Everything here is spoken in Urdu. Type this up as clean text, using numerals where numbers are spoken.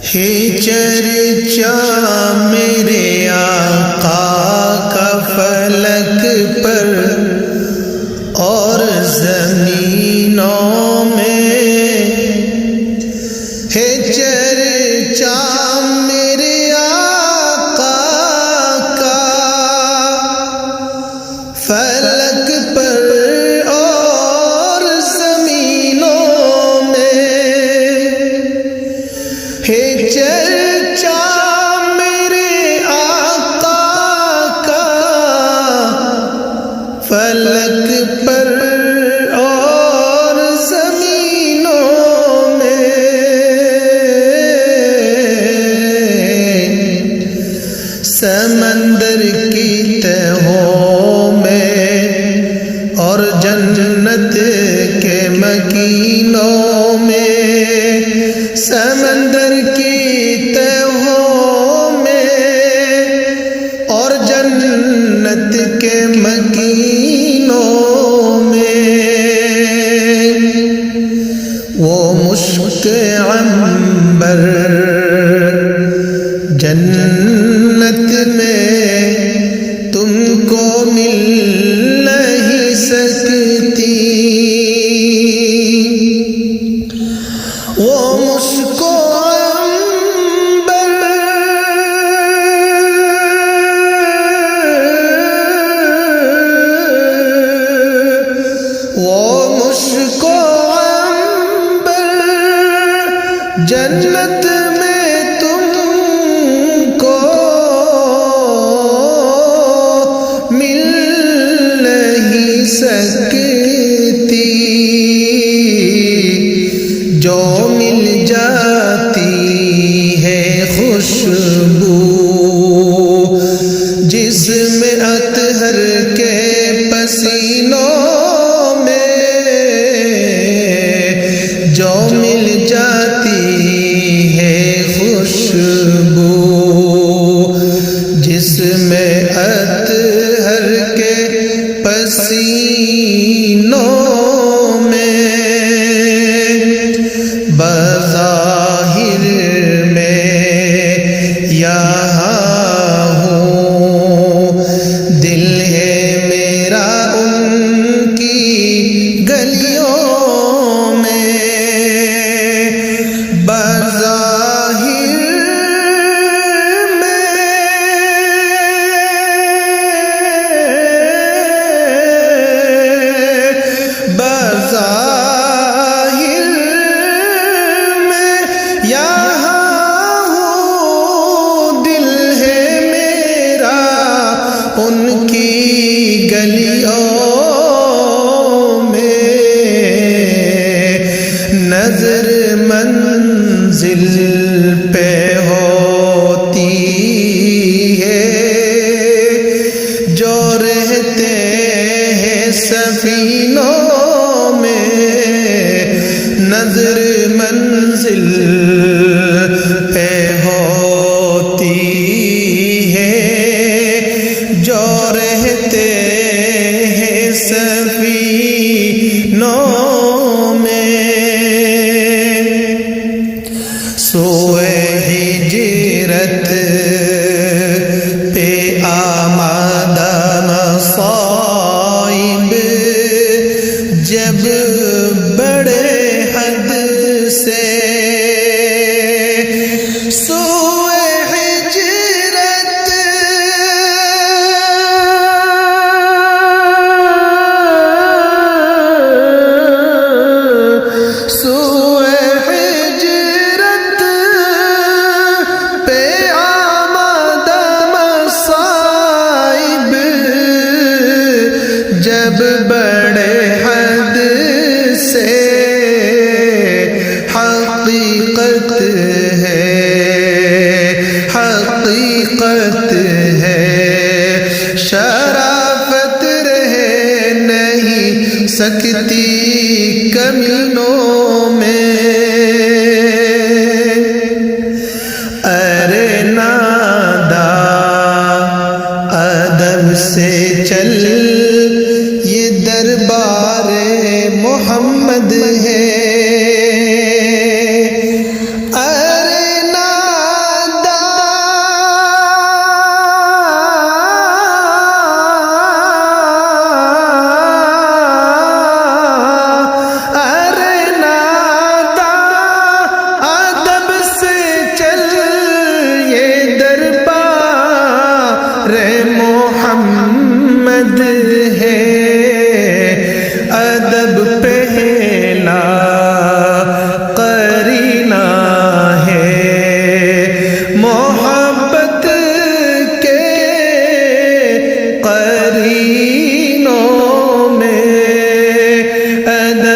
ہے چرچا میرے آقا کا فلک پر اور زمینوں میں، ہے چرچا میرے آقا کا فلک پر اور زمینوں میں، ہے چرچا میرے آقا کا فلک پر اور زمینوں میں، سمندر کی تہوں میں اور جنت کے مکینوں میں، سمندر کی تہوں میں اور جنت کے مکینوں میں، وہ مشک عنبر جنت میں تم کو مل نہیں سکتی، وہ مشک عنبر جنت میں تم کو مل نہیں سکتی، جو مل جاتی ہے خوشبو جسم اطہر کے پسینوں میں، جو مل جاتی ہے خوشبو جسم اطہر کے پسینوں میں، بظاہر میں یہاں ہوں، دل ہے میرا ان کی گلیوں میں، بظاہر میں یہاں ہوں، دل ہے میرا ان کی گلیوں میں، نظر منزل پہ ہوتی ہے جو رہتے ہیں سفینوں میں، نظر منزل پہ ہوتی ہے جو رہتے ہیں سفینوں میں، سوئے ہجرت پہ آمادہ مصائب جب بڑے حد سے، سوئے ہجرت سوئے ہجرت پہ آمادہ مصائب جب بڑے حد سے، حقیقت ہے حقیقت ہے، شرافت رہ نہیں سکتی کمینوں میں، ارے نادا ادب سے چل یہ دربار محمد ہے، ارے نا